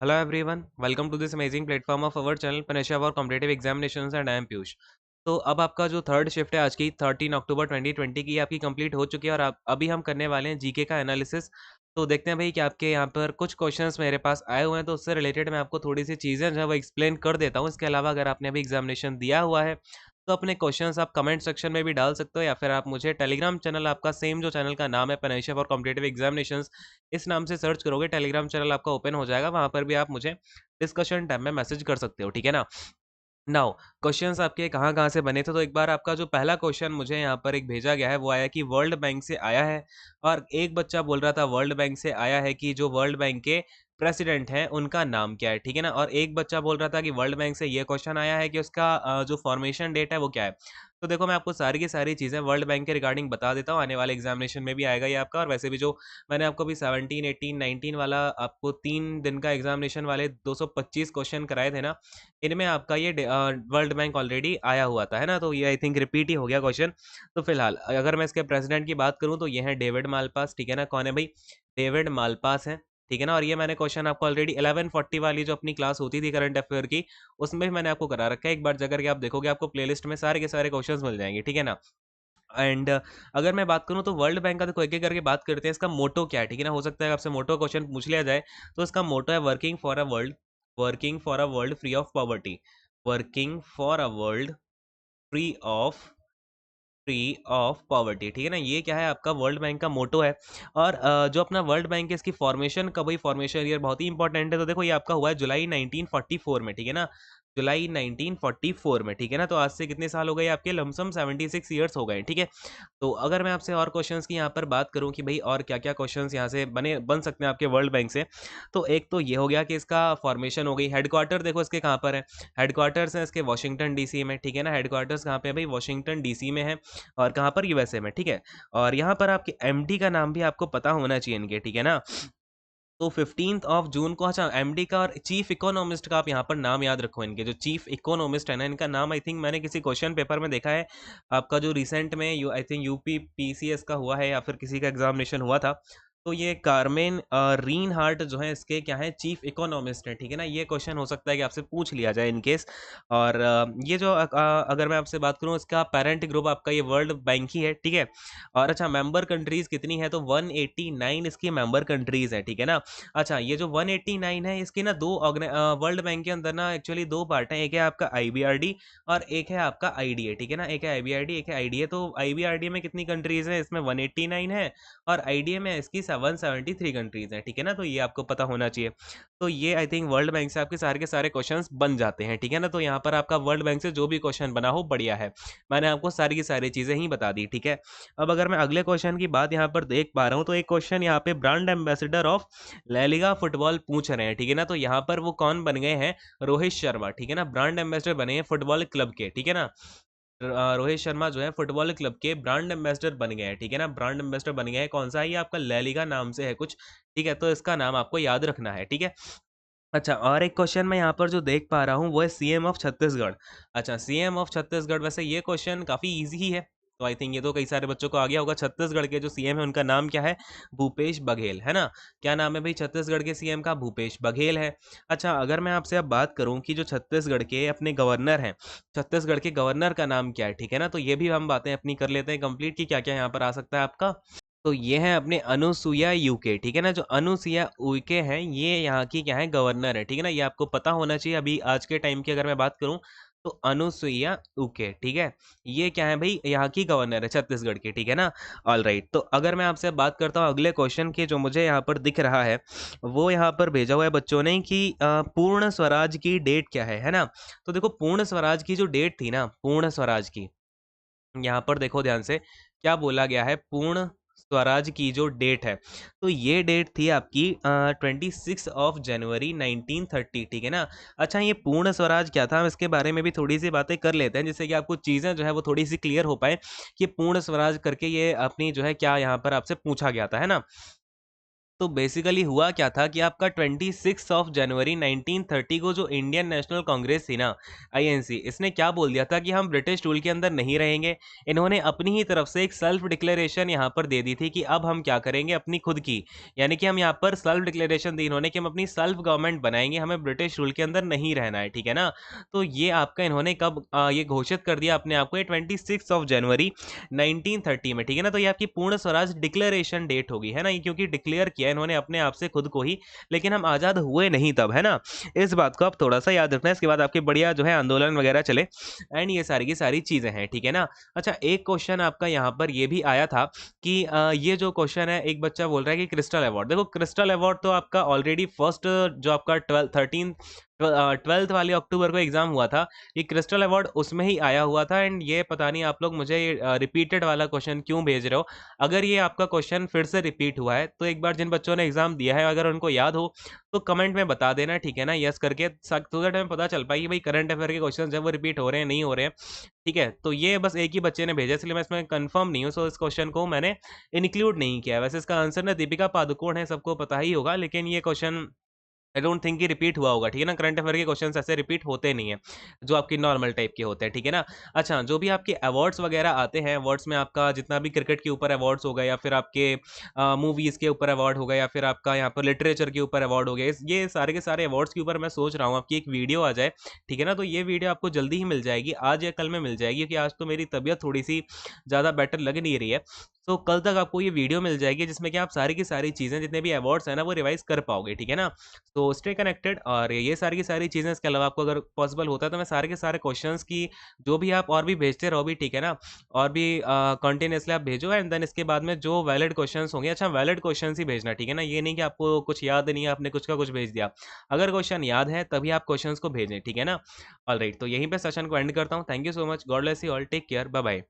Hello everyone, welcome to this amazing platform of our channel Panisha for Competitive Examinations and I am Piyush. तो अब आपका जो third shift है आज की 13 अक्टूबर 2020 की आपकी कंप्लीट हो चुकी है और आप अभी हम करने वाले हैं जीके का एनालिसिस। तो देखते हैं भाई कि आपके यहाँ पर कुछ क्वेश्चंस मेरे पास आए हुए हैं, तो उससे रिलेटेड मैं आपको थोड़ी सी चीज़ें जो है वो एक्सप्लेन कर देता हूँ। इसके अलावा अगर आपने अभी एग्जामिनेशन दिया हुआ है तो अपने क्वेश्चंस आप कमेंट सेक्शन में भी डाल सकते हो, या फिर आप मुझे टेलीग्राम चैनल, आपका सेम जो चैनल का नाम है पनाइशा फॉर कॉम्पिटेटिव एग्जामिनेशंस, इस नाम से सर्च करोगे टेलीग्राम चैनल आपका ओपन हो जाएगा। वहां पर भी आप मुझे डिस्कशन टैब में मैसेज कर सकते हो, ठीक है ना। नाउ क्वेश्चंस आपके कहाँ कहाँ से बने थे, तो एक बार आपका जो पहला क्वेश्चन मुझे यहाँ पर एक भेजा गया है वो आया कि वर्ल्ड बैंक से आया है। और एक बच्चा बोल रहा था वर्ल्ड बैंक से आया है कि जो वर्ल्ड बैंक के प्रेसिडेंट हैं उनका नाम क्या है, ठीक है ना। और एक बच्चा बोल रहा था कि वर्ल्ड बैंक से ये क्वेश्चन आया है कि उसका जो फॉर्मेशन डेट है वो क्या है। तो देखो मैं आपको सारी की सारी चीज़ें वर्ल्ड बैंक के रिगार्डिंग बता देता हूँ, आने वाले एग्जामिनेशन में भी आएगा ये आपका। और वैसे भी जो मैंने आपको भी 17, 18, 19 वाला आपको 3 दिन का एग्जामिनेशन वाले 225 क्वेश्चन कराए थे ना, इनमें आपका ये वर्ल्ड बैंक ऑलरेडी आया हुआ था, है ना। तो ये आई थिंक रिपीट ही हो गया क्वेश्चन। तो फिलहाल अगर मैं इसके प्रेसिडेंट की बात करूं तो ये है डेविड मालपास, ठीक है ना। कौन है भाई? डेविड मालपास है, ठीक है ना। और ये मैंने क्वेश्चन आपको ऑलरेडी 1140 वाली जो अपनी क्लास होती थी करंट अफेयर की, उसमें भी मैंने आपको करा रखा है। एक बार जाकर के आप देखोगे आपको प्लेलिस्ट में सारे के सारे क्वेश्चंस मिल जाएंगे, ठीक है ना। एंड अगर मैं बात करूं तो वर्ल्ड बैंक का, देखो एक एक करके बात करते हैं। इसका मोटो क्या है, ठीक है ना। हो सकता है आपसे मोटो क्वेश्चन पूछ लिया जाए। तो इसका मोटो है working for a world free of poverty. Working for a world free of poverty, ठीक है ना। ये क्या है आपका वर्ल्ड बैंक का मोटो है। और जो अपना वर्ल्ड बैंक है इसकी फॉर्मेशन कब हुई, फॉर्मेशन ईयर बहुत ही इंपॉर्टेंट है। तो देखो ये आपका हुआ है जुलाई 1944 में, ठीक है ना। जुलाई 1944 में, ठीक है ना। तो आज से कितने साल हो गए आपके? लमसम 76 ईयर्स हो गए, ठीक है। तो अगर मैं आपसे और क्वेश्चंस की यहाँ पर बात करूँ कि भाई और क्या क्या क्वेश्चंस यहाँ से बन सकते हैं आपके वर्ल्ड बैंक से, तो एक तो ये हो गया कि इसका फॉर्मेशन हो गई। हेडक्वार्टर देखो इसके कहाँ पर है? हेडक्वार्टर्स हैं इसके वाशिंगटन डीसी में, ठीक है ना। हेडक्वार्टर्स कहाँ पे है भाई? वाशिंगटन डीसी में है। और कहाँ पर? यूएसए में, ठीक है। और यहाँ पर आपके एमडी का नाम भी आपको पता होना चाहिए इनके, ठीक है ना। तो 15 जून को, अच्छा एमडी का और चीफ इकोनॉमिस्ट का आप यहाँ पर नाम याद रखो। इनके जो चीफ इकोनॉमिस्ट है ना, इनका नाम आई थिंक मैंने किसी क्वेश्चन पेपर में देखा है आपका, जो रिसेंट में you I think UP PCS का हुआ है या फिर किसी का एग्जामिनेशन हुआ था। तो ये कारमेन रीन हार्ट जो है इसके क्या है? चीफ इकोनॉमिस्ट है, ठीक है ना। ये क्वेश्चन हो सकता है कि आपसे पूछ लिया जाए इन केस। और ये जो अगर मैं आपसे बात करूँ, इसका पेरेंट ग्रुप आपका ये वर्ल्ड बैंक ही है, ठीक है। और अच्छा मेंबर कंट्रीज कितनी है? तो 189 इसकी मेंबर कंट्रीज है, ठीक है ना। अच्छा ये जो 189 है इसके ना वर्ल्ड बैंक के अंदर ना एक्चुअली दो पार्ट हैं। एक है आपका आईबीआरडी और एक है आपका आईडीए, ठीक है ना। एक है आईबीआरडी, एक है आईडीए। तो आईबीआरडी में कितनी कंट्रीज है? इसमें 189 है। और आईडीए में इसकी 773 कंट्रीज है, ठीक है ना। तो ये आपको पता होना चाहिए। तो ये आई थिंक वर्ल्ड बैंक से आपके सारे के सारे क्वेश्चन बन जाते हैं, ठीक है ना। तो यहाँ पर आपका वर्ल्ड बैंक से जो भी क्वेश्चन बना हो बढ़िया है। मैंने आपको सारी की सारी चीजें ही बता दी, ठीक है। अब अगर मैं अगले क्वेश्चन की बात यहाँ पर देख पा रहा हूँ, तो एक क्वेश्चन यहाँ पे ब्रांड एम्बेसडर ऑफ लैलिगा फुटबॉल पूछ रहे हैं, ठीक है ना। तो यहाँ पर वो कौन बन गए हैं? रोहित शर्मा, ठीक है ना। ब्रांड एम्बेसडर बने हैं फुटबॉल क्लब के, ठीक है ना। रोहित शर्मा जो है फुटबॉल क्लब के ब्रांड एम्बेसडर बन गए हैं, ठीक है ना। ब्रांड एम्बेसडर बन गए हैं। कौन सा है ये? आपका लैलिगा नाम से है कुछ, ठीक है। तो इसका नाम आपको याद रखना है, ठीक है। अच्छा और एक क्वेश्चन मैं यहाँ पर जो देख पा रहा हूँ वो है सीएम ऑफ छत्तीसगढ़। अच्छा सीएम ऑफ छत्तीसगढ़, वैसे ये क्वेश्चन काफ़ी इजी ही है। तो आई थिंक ये तो कई सारे बच्चों को आ गया होगा। छत्तीसगढ़ के जो सीएम है उनका नाम क्या है? भूपेश बघेल, है ना। क्या नाम है भाई छत्तीसगढ़ के सीएम का? भूपेश बघेल है। अच्छा अगर मैं आपसे अब बात करूं कि जो छत्तीसगढ़ के अपने गवर्नर हैं, छत्तीसगढ़ के गवर्नर का नाम क्या है, ठीक है ना। तो ये भी हम बातें अपनी कर लेते हैं कंप्लीट कि क्या क्या यहाँ पर आ सकता है आपका। तो ये है अपने अनुसुईया यूके, ठीक है ना। जो अनुसुईया उइके हैं ये यहाँ की क्या है? गवर्नर है, ठीक है ना। ये आपको पता होना चाहिए। अभी आज के टाइम की अगर मैं बात करूँ तो अनुसुईया उइके, ठीक है। ये क्या है भाई? यहाँ की गवर्नर है छत्तीसगढ़ की, ठीक है ना। All right. तो अगर मैं आपसे बात करता हूँ अगले क्वेश्चन की, जो मुझे यहाँ पर दिख रहा है वो यहाँ पर भेजा हुआ है बच्चों ने कि पूर्ण स्वराज की डेट क्या है ना। तो देखो पूर्ण स्वराज की जो डेट थी ना, पूर्ण स्वराज की, यहाँ पर देखो ध्यान से क्या बोला गया है। पूर्ण स्वराज की जो डेट है, तो ये डेट थी आपकी 26 जनवरी 1930, ठीक है ना। अच्छा ये पूर्ण स्वराज क्या था, हम इसके बारे में भी थोड़ी सी बातें कर लेते हैं जिससे कि आपको चीज़ें जो है वो थोड़ी सी क्लियर हो पाए कि पूर्ण स्वराज करके ये अपनी जो है क्या यहाँ पर आपसे पूछा गया था, है ना। तो बेसिकली हुआ क्या था कि आपका 26 ऑफ जनवरी 1930 को जो इंडियन नेशनल कांग्रेस थी ना, आईएनसी, इसने क्या बोल दिया था कि हम ब्रिटिश रूल के अंदर नहीं रहेंगे। इन्होंने अपनी ही तरफ से एक सेल्फ डिक्लेरेशन यहाँ पर दे दी थी कि अब हम क्या करेंगे, अपनी खुद की, यानी कि हम यहाँ पर सेल्फ डिक्लेरेशन दी इन्होंने कि हम अपनी सेल्फ गवर्नमेंट बनाएंगे, हमें ब्रिटिश रूल के अंदर नहीं रहना है, ठीक है ना। तो ये आपका इन्होंने कब ये घोषित कर दिया अपने आप को, ये 26 ऑफ जनवरी 1930 में, ठीक है ना। तो ये आपकी पूर्ण स्वराज डिक्लेरेशन डेट होगी, है ना, ये क्योंकि डिक्लेयर किया इन्होंने अपने आप से खुद को ही, लेकिन हम आज़ाद हुए नहीं तब, है ना। इस बात को आप थोड़ा सा याद रखना। इसके बाद आपके बढ़िया जो है आंदोलन वगैरह चले, एंड ये सारी की सारी चीज़ें हैं, ठीक है ना। अच्छा, एक क्वेश्चन आपका यहाँ पर ये भी आया था कि ये जो क्वेश्चन है, एक बच्चा बोल रहा है कि क्रिस्टल अवार्ड, देखो क्रिस्टल अवार्ड तो आपका ऑलरेडी फर्स्ट जो आपका 12th वाले अक्टूबर को एग्जाम हुआ था, ये क्रिस्टल अवार्ड उसमें ही आया हुआ था। एंड ये पता नहीं आप लोग मुझे रिपीटेड वाला क्वेश्चन क्यों भेज रहे हो। अगर ये आपका क्वेश्चन फिर से रिपीट हुआ है तो एक बार जिन बच्चों ने एग्जाम दिया है अगर उनको याद हो तो कमेंट में बता देना, ठीक है ना, यस करके, तो दैट हमें पता चल पाए कि भाई करंट अफेयर के क्वेश्चन जब वो रिपीट हो रहे हैं नहीं हो रहे हैं, ठीक है। तो ये बस एक ही बच्चे ने भेजा, इसलिए मैं इसमें कंफर्म नहीं हूँ, सो इस क्वेश्चन को मैंने इंक्लूड नहीं किया। वैसे इसका आंसर ना दीपिका पादुकोण है, सबको पता ही होगा, लेकिन ये क्वेश्चन आई डोंट थिंक कि रिपीट हुआ होगा, ठीक है ना। करंट अफेयर के क्वेश्चंस ऐसे रिपीट होते नहीं है, जो आपकी नॉर्मल टाइप के होते हैं, ठीक है ना। अच्छा, जो भी आपके अवार्ड्स वगैरह आते हैं, अवार्ड्स में आपका जितना भी क्रिकेट के ऊपर अवार्ड्स हो गए, या फिर आपके मूवीज़ के ऊपर अवार्ड हो गए, या फिर आपका यहाँ पर लिटरेचर के ऊपर अवार्ड हो गए, ये सारे के सारे अवार्ड्स के ऊपर मैं सोच रहा हूँ आपकी एक वीडियो आ जाए, ठीक है ना। तो ये वीडियो आपको जल्दी ही मिल जाएगी, आज या कल में मिल जाएगी, क्योंकि आज तो मेरी तबीयत थोड़ी सी ज़्यादा बेटर लग नहीं रही है। तो कल तक आपको ये वीडियो मिल जाएगी जिसमें कि आप सारी की सारी चीज़ें, जितने भी अवार्ड्स हैं ना, वो रिवाइज कर पाओगे, ठीक है ना। तो स्टे कनेक्टेड, और ये सारी की सारी चीज़ें, इसके अलावा आपको अगर पॉसिबल होता है तो मैं सारे के सारे क्वेश्चंस की जो भी आप और भी भेजते रहो भी, ठीक है ना, और भी कंटिन्यूसली आप भेजो। एंड देन इसके बाद में जो वैलिड क्वेश्चंस होंगे, अच्छा वैलिड क्वेश्चंस ही भेजना, ठीक है ना, ये नहीं कि आपको कुछ याद नहीं है आपने कुछ का कुछ भेज दिया। अगर क्वेश्चन याद है तभी आप क्वेश्चंस को भेजें, ठीक है ना। ऑलराइट, तो यहीं पे सेशन को एंड करता हूँ। Thank you so much, God bless you all, take care, bye bye.